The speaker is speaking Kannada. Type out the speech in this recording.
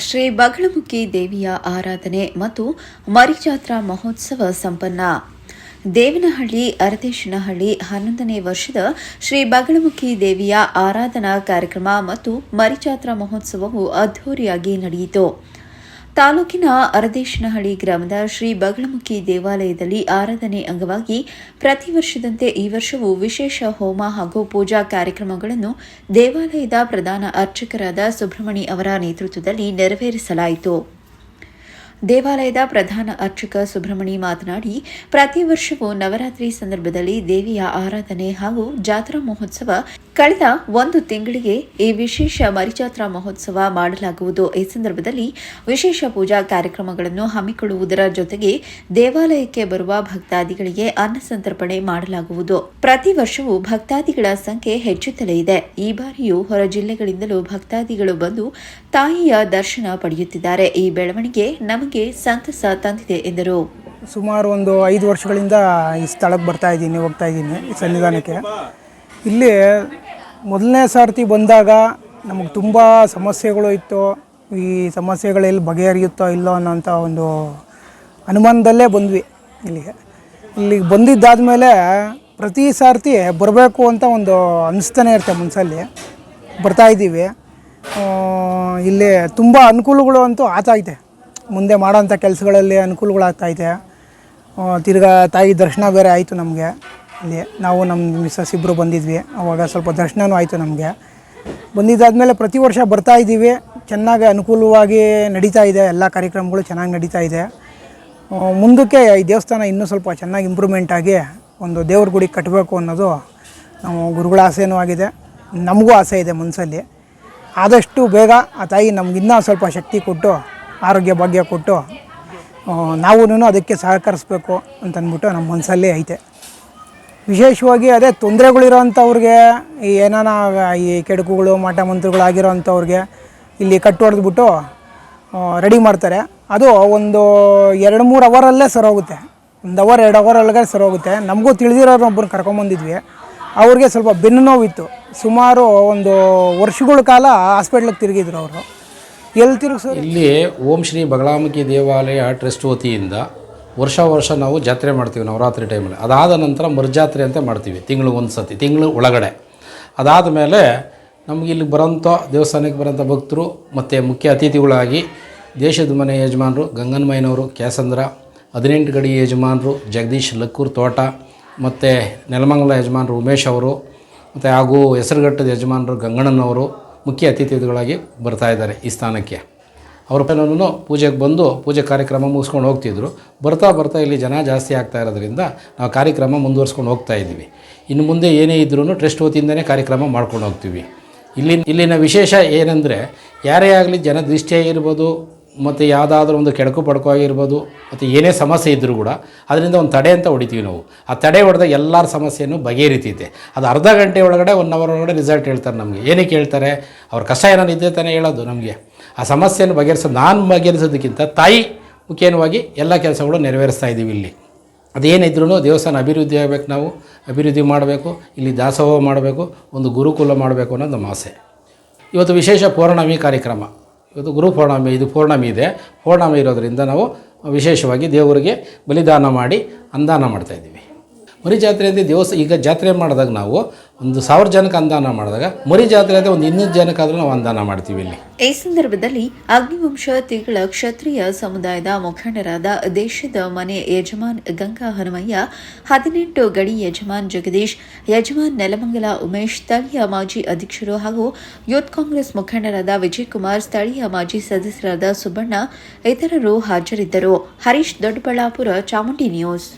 ಶ್ರೀ ಬಗಳಮುಖಿ ದೇವಿಯ ಆರಾಧನೆ ಮತ್ತು ಮರಿಜಾತ್ರಾ ಮಹೋತ್ಸವ ಸಂಪನ್ನ. ದೇವನಹಳ್ಳಿ ಅರದೇಶನಹಳ್ಳಿ 11ನೇ ವರ್ಷದ ಶ್ರೀ ಬಗಳಮುಖಿ ದೇವಿಯ ಆರಾಧನಾ ಕಾರ್ಯಕ್ರಮ ಮತ್ತು ಮರಿಜಾತ್ರಾ ಮಹೋತ್ಸವವು ಅದ್ದೂರಿಯಾಗಿ ನಡೆಯಿತು. ತಾಲೂಕಿನ ಅರದೇಶನಹಳ್ಳಿ ಗ್ರಾಮದ ಶ್ರೀ ಬಗಳಮುಖಿ ದೇವಾಲಯದಲ್ಲಿ ಆರಾಧನೆ ಅಂಗವಾಗಿ ಪ್ರತಿ ವರ್ಷದಂತೆ ಈ ವರ್ಷವೂ ವಿಶೇಷ ಹೋಮ ಹಾಗೂ ಪೂಜಾ ಕಾರ್ಯಕ್ರಮಗಳನ್ನು ದೇವಾಲಯದ ಪ್ರಧಾನ ಅರ್ಚಕರಾದ ಸುಬ್ರಹ್ಮಣಿ ಅವರ ನೇತೃತ್ವದಲ್ಲಿ ನೆರವೇರಿಸಲಾಯಿತು. ದೇವಾಲಯದ ಪ್ರಧಾನ ಅರ್ಚಕ ಸುಬ್ರಹ್ಮಣಿ ಮಾತನಾಡಿ, ಪ್ರತಿ ವರ್ಷವೂ ನವರಾತ್ರಿ ಸಂದರ್ಭದಲ್ಲಿ ದೇವಿಯ ಆರಾಧನೆ ಹಾಗೂ ಜಾತ್ರಾ ಮಹೋತ್ಸವ ಕಳೆದ 1 ತಿಂಗಳಿಗೆ ಈ ವಿಶೇಷ ಮರಿಜಾತ್ರಾ ಮಹೋತ್ಸವ ಮಾಡಲಾಗುವುದು. ಈ ಸಂದರ್ಭದಲ್ಲಿ ವಿಶೇಷ ಪೂಜಾ ಕಾರ್ಯಕ್ರಮಗಳನ್ನು ಹಮ್ಮಿಕೊಳ್ಳುವುದರ ಜೊತೆಗೆ ದೇವಾಲಯಕ್ಕೆ ಬರುವ ಭಕ್ತಾದಿಗಳಿಗೆ ಅನ್ನ ಸಂತರ್ಪಣೆ ಮಾಡಲಾಗುವುದು. ಪ್ರತಿ ವರ್ಷವೂ ಭಕ್ತಾದಿಗಳ ಸಂಖ್ಯೆ ಹೆಚ್ಚುತ್ತಲೇ ಇದೆ. ಈ ಬಾರಿಯೂ ಹೊರ ಜಿಲ್ಲೆಗಳಿಂದಲೂ ಭಕ್ತಾದಿಗಳು ಬಂದು ತಾಯಿಯ ದರ್ಶನ ಪಡೆಯುತ್ತಿದ್ದಾರೆ. ಈ ಬೆಳವಣಿಗೆ ನಮಗೆ ಸಂತಸ ತಂದಿದೆ ಎಂದರು. ಸುಮಾರು ಒಂದು 5 ವರ್ಷಗಳಿಂದ ಈ ಸ್ಥಳಕ್ಕೆ ಹೋಗ್ತಾ ಇದ್ದೀನಿ ಈ ಸನ್ನಿಧಾನಕ್ಕೆ. ಇಲ್ಲಿ ಮೊದಲನೇ ಸಾರ್ತಿ ಬಂದಾಗ ನಮಗೆ ತುಂಬ ಸಮಸ್ಯೆಗಳು ಇತ್ತು. ಈ ಸಮಸ್ಯೆಗಳೆಲ್ಲಿ ಬಗೆಹರಿಯುತ್ತೋ ಇಲ್ಲೋ ಅನ್ನೋಂಥ ಒಂದು ಅನುಮಾನದಲ್ಲೇ ಬಂದ್ವಿ. ಇಲ್ಲಿಗೆ ಬಂದಿದ್ದಾದಮೇಲೆ ಪ್ರತಿ ಸಾರ್ತಿ ಬರಬೇಕು ಅಂತ ಒಂದು ಅನಿಸ್ತಾನೆ ಇರುತ್ತೆ ಮನಸ್ಸಲ್ಲಿ. ಬರ್ತಾಯಿದ್ದೀವಿ. ಇಲ್ಲಿ ತುಂಬ ಅನುಕೂಲಗಳು ಅಂತೂ ಆಗ್ತಾಯಿದೆ. ಮುಂದೆ ಮಾಡೋಂಥ ಕೆಲಸಗಳಲ್ಲಿ ಅನುಕೂಲಗಳಾಗ್ತಾಯಿದೆ. ತಿರ್ಗಾ ತಾಯಿ ದರ್ಶನ ಬೇರೆ ಆಯಿತು ನಮಗೆ. ಇಲ್ಲಿ ನಾವು ನಮ್ಮ ಮಿಸ್ಸಸ್ ಇಬ್ಬರು ಬಂದಿದ್ವಿ. ಆವಾಗ ಸ್ವಲ್ಪ ದರ್ಶನವೂ ಆಯಿತು ನಮಗೆ. ಬಂದಿದ್ದಾದಮೇಲೆ ಪ್ರತಿ ವರ್ಷ ಬರ್ತಾಯಿದ್ದೀವಿ. ಚೆನ್ನಾಗಿ ಅನುಕೂಲವಾಗಿ ನಡೀತಾ ಇದೆ. ಎಲ್ಲ ಕಾರ್ಯಕ್ರಮಗಳು ಚೆನ್ನಾಗಿ ನಡೀತಾ ಇದೆ. ಮುಂದಕ್ಕೆ ಈ ದೇವಸ್ಥಾನ ಇನ್ನೂ ಸ್ವಲ್ಪ ಚೆನ್ನಾಗಿ ಇಂಪ್ರೂವ್ಮೆಂಟ್ ಆಗಿ ಒಂದು ದೇವ್ರ ಗುಡಿ ಕಟ್ಟಬೇಕು ಅನ್ನೋದು ನಾವು ಗುರುಗಳ ಆಸೆಯೂ ಆಗಿದೆ. ನಮಗೂ ಆಸೆ ಇದೆ ಮನಸ್ಸಲ್ಲಿ. ಆದಷ್ಟು ಬೇಗ ಆ ತಾಯಿ ನಮಗಿನ್ನೂ ಸ್ವಲ್ಪ ಶಕ್ತಿ ಕೊಟ್ಟು ಆರೋಗ್ಯ ಭಾಗ್ಯ ಕೊಟ್ಟು ನಾವೂ ಅದಕ್ಕೆ ಸಹಕರಿಸ್ಬೇಕು ಅಂತಂದ್ಬಿಟ್ಟು ನಮ್ಮ ಮನಸ್ಸಲ್ಲೇ ಐತೆ. ವಿಶೇಷವಾಗಿ ಅದೇ ತೊಂದರೆಗಳಿರೋಂಥವ್ರಿಗೆ ಈ ಏನಾನ ಈ ಕೆಡುಕುಗಳು ಮಾಟ ಮಂತ್ರಗಳಾಗಿರೋಂಥವ್ರಿಗೆ ಇಲ್ಲಿ ಕಟ್ಟು ಹೊಡೆದ್ಬಿಟ್ಟು ರೆಡಿ ಮಾಡ್ತಾರೆ. ಅದು ಒಂದು 2-3 ಅವರಲ್ಲೇ ಸರೋಗುತ್ತೆ. 1 ಅವರ್ 2 ಅವರ್ ಒಳಗಡೆ ಸರೋಗುತ್ತೆ. ನಮಗೂ ತಿಳಿದಿರೋರೊಬ್ಬರನ್ನ ಕರ್ಕೊಂಬಂದಿದ್ವಿ. ಅವ್ರಿಗೆ ಸ್ವಲ್ಪ ಬೆನ್ನು ನೋವಿತ್ತು. ಸುಮಾರು ಒಂದು ವರ್ಷಗಳ ಕಾಲ ಹಾಸ್ಪಿಟ್ಲಿಗೆ ತಿರುಗಿದ್ರು ಅವರು. ಎಲ್ಲಿ ತಿರುಗಿಸೋರು? ಇಲ್ಲಿ ಓಂ ಶ್ರೀ ಬಗಳಮುಖಿ ದೇವಾಲಯ ಟ್ರಸ್ಟ್ ವತಿಯಿಂದ ವರ್ಷ ನಾವು ಜಾತ್ರೆ ಮಾಡ್ತೀವಿ ನವರಾತ್ರಿ ಟೈಮಲ್ಲಿ. ಅದಾದ ನಂತರ ಮರುಜಾತ್ರೆ ಅಂತ ಮಾಡ್ತೀವಿ ತಿಂಗಳು ಸತಿ, ತಿಂಗಳು ಒಳಗಡೆ. ಅದಾದ ಮೇಲೆ ನಮಗೆ ಇಲ್ಲಿ ಬರೋಂಥ ದೇವಸ್ಥಾನಕ್ಕೆ ಬರೋಂಥ ಭಕ್ತರು ಮತ್ತು ಮುಖ್ಯ ಅತಿಥಿಗಳಾಗಿ ದೇಶದ ಮನೆ ಯಜಮಾನರು ಗಂಗನಮಯ್ಯನವರು ಕ್ಯಾಸಂದ್ರ, 18 ಗಡಿ ಯಜಮಾನರು ಜಗದೀಶ್ ಲಕ್ಕೂರ್ ತೋಟ, ಮತ್ತು ನೆಲಮಂಗಲ ಯಜಮಾನರು ಉಮೇಶ್ ಅವರು, ಮತ್ತು ಹಾಗೂ ಹೆಸರುಘಟ್ಟದ ಯಜಮಾನರು ಗಂಗಣ್ಣನವರು ಮುಖ್ಯ ಅತಿಥಿಗಳಾಗಿ ಬರ್ತಾಯಿದ್ದಾರೆ ಈ ಸ್ಥಾನಕ್ಕೆ. ಅವ್ರ ಪೈನೂ ಪೂಜೆಗೆ ಬಂದು ಪೂಜೆ ಕಾರ್ಯಕ್ರಮ ಮುಗಿಸ್ಕೊಂಡು ಹೋಗ್ತಿದ್ರು. ಬರ್ತಾ ಇಲ್ಲಿ ಜನ ಜಾಸ್ತಿ ಆಗ್ತಾ ಇರೋದ್ರಿಂದ ನಾವು ಕಾರ್ಯಕ್ರಮ ಮುಂದುವರ್ಸ್ಕೊಂಡು ಹೋಗ್ತಾಯಿದ್ದೀವಿ. ಇನ್ನು ಮುಂದೆ ಏನೇ ಇದ್ರೂ ಟ್ರಸ್ಟ್ ವತಿಯಿಂದನೇ ಕಾರ್ಯಕ್ರಮ ಮಾಡ್ಕೊಂಡು ಹೋಗ್ತೀವಿ. ಇಲ್ಲಿನ ವಿಶೇಷ ಏನಂದರೆ, ಯಾರೇ ಆಗಲಿ ಜನ ದೃಷ್ಟಿ ಆಗಿರ್ಬೋದು, ಮತ್ತು ಯಾವುದಾದ್ರೂ ಒಂದು ಕೆಡಕು ಪಡ್ಕೋ ಆಗಿರ್ಬೋದು, ಮತ್ತು ಏನೇ ಸಮಸ್ಯೆ ಇದ್ದರೂ ಕೂಡ ಅದರಿಂದ ಒಂದು ತಡೆ ಅಂತ ಹೊಡಿತೀವಿ ನಾವು. ಆ ತಡೆ ಹೊಡೆದಾಗ ಎಲ್ಲರ ಸಮಸ್ಯೆಯೂ ಬಗೆಹರಿತೈತೆ. ಅದು ಅರ್ಧ ಗಂಟೆ ಒಳಗಡೆ 1 ಅವರ್ ಒಳಗಡೆ ರಿಸಲ್ಟ್ ಹೇಳ್ತಾರೆ ನಮಗೆ. ಏನಕ್ಕೆ ಹೇಳ್ತಾರೆ? ಅವ್ರ ಕಷ್ಟ ಏನಾರು ಇದ್ದೇ ತಾನೇ ಹೇಳೋದು ನಮಗೆ. ಆ ಸಮಸ್ಯೆಯನ್ನು ಬಗೆಹರಿಸೋದಕ್ಕಿಂತ ತಾಯಿ ಮುಖ್ಯವಾಗಿ ಎಲ್ಲ ಕೆಲಸಗಳು ನೆರವೇರಿಸ್ತಾ ಇದ್ದೀವಿ. ಇಲ್ಲಿ ಅದೇನಿದ್ರೂ ದೇವಸ್ಥಾನ ಅಭಿವೃದ್ಧಿ ಆಗಬೇಕು, ನಾವು ಅಭಿವೃದ್ಧಿ ಮಾಡಬೇಕು, ಇಲ್ಲಿ ದಾಸೋಹ ಮಾಡಬೇಕು, ಒಂದು ಗುರುಕುಲ ಮಾಡಬೇಕು ಅನ್ನೋದು ನಮ್ಮ ಆಸೆ. ಇವತ್ತು ವಿಶೇಷ ಪೌರ್ಣಮಿ ಕಾರ್ಯಕ್ರಮ. ಇವತ್ತು ಗುರು ಪೌರ್ಣಮಿ, ಇದು ಪೌರ್ಣಮಿ ಇದೆ. ಪೌರ್ಣಮಿ ಇರೋದರಿಂದ ನಾವು ವಿಶೇಷವಾಗಿ ದೇವರಿಗೆ ಬಲಿದಾನ ಮಾಡಿ ಅನುದಾನ ಮಾಡ್ತಾಯಿದ್ದೀವಿ. ಮರಿಜಾತ್ರೆ ಅಂದರೆ ಈಗ ಜಾತ್ರೆ ಮಾಡಿದಾಗ ನಾವು 1000 ಜನಕ್ಕೆ ಅನುದಾನ ಮಾಡಿದಾಗ ಮರಿಜಾತ್ರೆ ಅಂದರೆ ಒಂದು 200 ಜನಕ್ಕಾದರೂ ನಾವು ಅನುದಾನ ಮಾಡ್ತೀವಿ ಇಲ್ಲಿ. ಈ ಸಂದರ್ಭದಲ್ಲಿ ಅಗ್ನಿವಂಶ ತಿಗಳ ಕ್ಷತ್ರಿಯ ಸಮುದಾಯದ ಮುಖಂಡರಾದ ದೇಶದ ಮನೆ ಯಜಮಾನ್ ಗಂಗಾ ಹನುಮಯ್ಯ, 18 ಗಡಿ ಯಜಮಾನ್ ಜಗದೀಶ್, ಯಜಮಾನ್ ನೆಲಮಂಗಲ ಉಮೇಶ್, ಸ್ಥಳೀಯ ಮಾಜಿ ಅಧ್ಯಕ್ಷರು ಹಾಗೂ ಯೂತ್ ಕಾಂಗ್ರೆಸ್ ಮುಖಂಡರಾದ ವಿಜಯಕುಮಾರ್, ಸ್ಥಳೀಯ ಮಾಜಿ ಸದಸ್ಯರಾದ ಸುಬ್ಬಣ್ಣ ಇತರರು ಹಾಜರಿದ್ದರು. ಹರೀಶ್, ದೊಡ್ಡಬಳ್ಳಾಪುರ, ಚಾಮುಂಡಿ ನ್ಯೂಸ್.